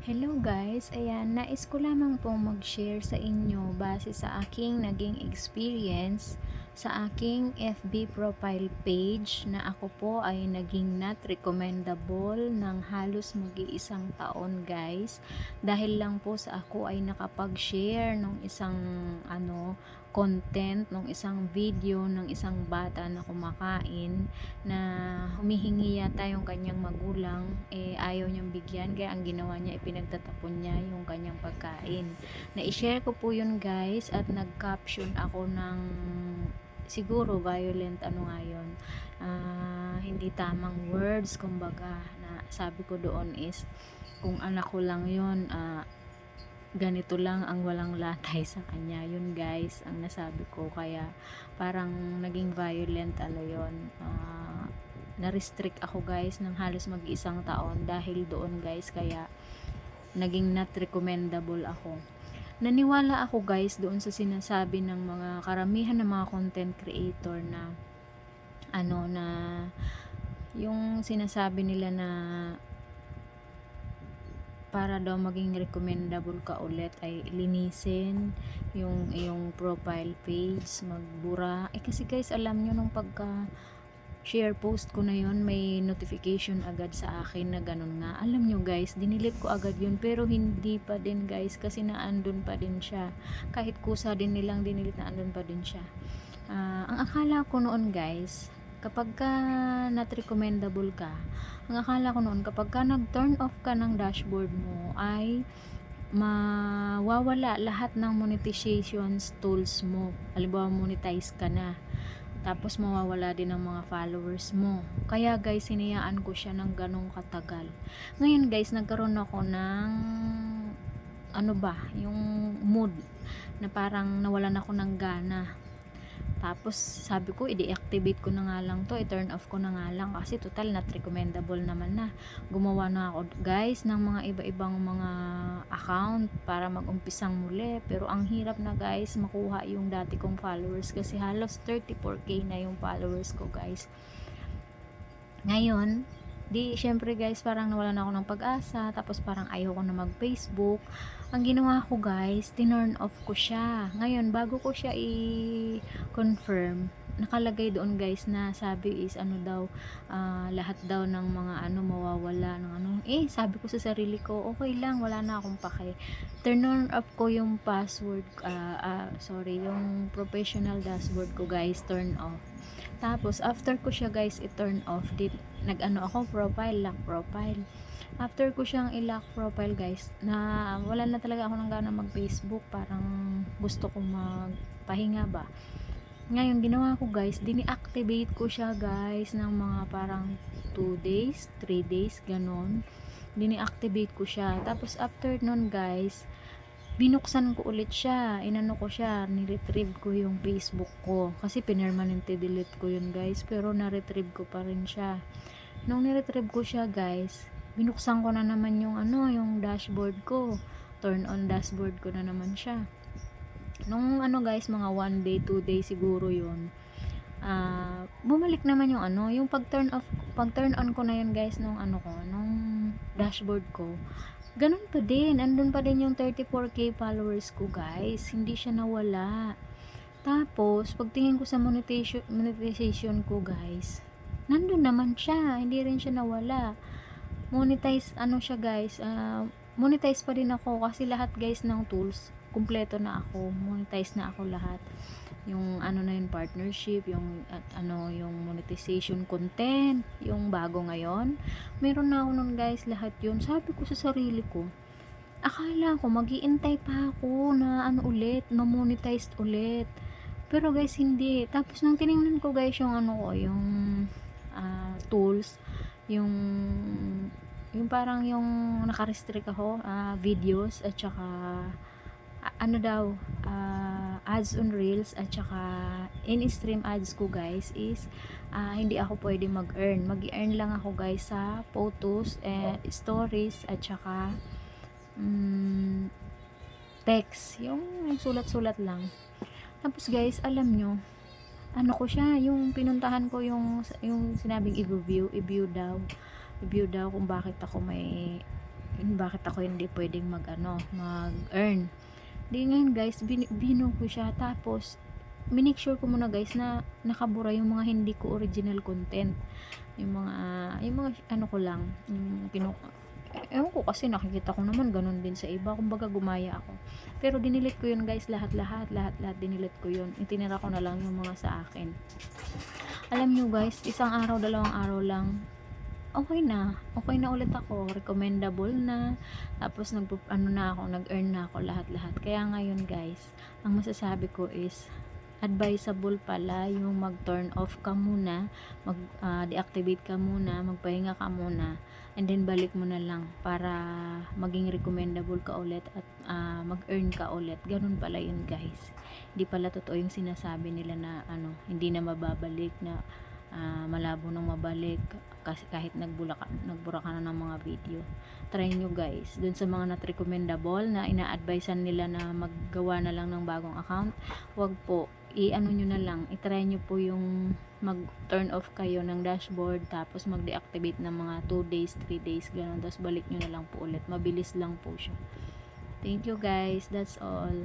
Hello guys, ayan, nais ko lamang pong mag-share sa inyo base sa aking naging experience sa aking FB profile page na ako po ay naging not recommendable ng halos mag-iisang taon guys, dahil lang po sa ako ay nakapag-share ng isang content, ng isang video ng isang bata na kumakain na humihingi yata yung kanyang magulang, ayaw niyang bigyan, kaya ang ginawa niya pinagtatapon niya yung kanyang pagkain. Na-share ko po yun guys, at nag-caption ako ng siguro violent hindi tamang words, kumbaga na sabi ko doon is kung anak ko lang yun, ganito lang ang walang latay sa kanya. Yun guys ang nasabi ko, kaya parang naging violent yun. Na-restrict ako guys ng halos mag-isang taon dahil doon guys, kaya naging not recommendable ako. Naniwala ako guys doon sa sinasabi ng mga karamihan ng mga content creator na na yung sinasabi nila na para daw maging recommendable ka ulit ay linisin yung iyong profile page, magbura. Kasi guys, alam nyo nung pagka share post ko na yon, may notification agad sa akin na ganun nga. Alam nyo guys, dinilit ko agad yun, pero hindi pa din guys, kasi naandun pa din siya. Kahit kusa din nilang dinilit, naandun pa din siya. Ang akala ko noon guys, kapag ka not recommendable ka, ang akala ko noon kapag ka nag-turn off ka ng dashboard mo ay mawawala lahat ng monetization tools mo. Halimbawa monetize ka na, tapos mawawala din ang mga followers mo. Kaya guys, hinayaan ko siya ng ganong katagal. Ngayon guys, nagkaroon ako ng yung mood na parang nawalan ako ng gana. Tapos sabi ko, i-deactivate ko na nga lang to, i-turn off ko na nga lang, kasi total not recommendable naman na. Gumawa na ako guys ng mga iba-ibang mga account para mag-umpisang muli, pero ang hirap na guys makuha yung dati kong followers, kasi halos 34k na yung followers ko guys. Ngayon, di syempre guys, parang nawalan ako ng pag-asa, tapos parang ayaw ko na mag-Facebook. Ang ginawa ko guys, tinurn off ko siya. Ngayon, bago ko siya i-confirm, nakalagay doon guys na sabi is lahat daw ng mga mawawala ng sabi ko sa sarili ko, okay lang, wala na akong pake. Turn off ko yung password, yung professional dashboard ko guys, turn off. Tapos after ko siya guys i-turn off, ako lock profile. After ko siyang i-lock profile guys, na wala na talaga ako ng gana mag-Facebook, parang gusto ko magpahinga ba. Ngayon ginawa ko guys, dini-activate ko siya guys ng mga parang 2 days, 3 days ganon. Dini-activate ko siya. Tapos after nun guys, binuksan ko ulit siya, ko siya, ni-retrieve ko yung Facebook ko, kasi permanente delete ko yun guys, pero na-retrieve ko pa rin siya. Nung ni-retrieve ko siya guys, binuksan ko na naman yung yung dashboard ko, turn on dashboard ko na naman siya. Nung guys, mga 1 day, 2 day siguro yun, bumalik naman yung yung pag turn on ko na yun guys, nung dashboard ko, ganun pa din, andun pa din yung 34k followers ko guys, hindi siya nawala. Tapos pagtingin ko sa monetization ko guys, nandun naman siya, hindi rin siya nawala. Monetize siya guys, monetize pa din ako, kasi lahat guys ng tools kumpleto na ako, monetize na ako lahat. Yung na yung partnership, yung yung monetization content, yung bago ngayon, meron na ako nun guys, lahat yun. Sabi ko sa sarili ko, akala ko mag-iintay pa ako na ulit, ma-monetize ulit, pero guys hindi. Tapos nung tiningnan ko guys yung yung tools, yung parang yung naka-restrict ako, videos, at saka ads on reels, at saka in-stream ads ko guys is hindi ako pwede mag-earn lang ako guys sa photos, stories, at saka text, yung sulat-sulat lang. Tapos guys, alam nyo, ko siya, yung pinuntahan ko yung sinabing i-view daw kung bakit ako may bakit ako hindi pwedeng mag-earn. Di ngayon guys, bino ko siya, tapos minake sure ko muna guys na nakabura yung mga hindi ko original content, yung mga ano ko lang, yung ewan ko kasi nakikita ko naman ganun din sa iba, kumbaga gumaya ako. Pero dinilit ko yun guys, lahat dinilit ko yun, itinira ko na lang yung mga sa akin. Alam nyo guys, isang araw, dalawang araw lang, okay na ulit ako, recommendable na, tapos nag-earn na ako lahat. Kaya ngayon guys, ang masasabi ko is advisable pala yung mag-turn off ka muna, deactivate ka muna, magpahinga ka muna, and then balik mo na lang para maging recommendable ka ulit at mag-earn ka ulit. Ganun pala yun guys, hindi pala totoo yung sinasabi nila na hindi na mababalik, na malabo nang mabalik kasi kahit nagbura ka na ng mga video. Try nyo guys, dun sa mga not recommendable na ina-advisean nila na maggawa na lang ng bagong account, wag po, i-ano nyo na lang, i-try nyo po yung mag-turn off kayo ng dashboard, tapos mag-deactivate ng mga 2 days, 3 days, ganun, tapos balik nyo na lang po ulit, mabilis lang po siya. Thank you guys, that's all.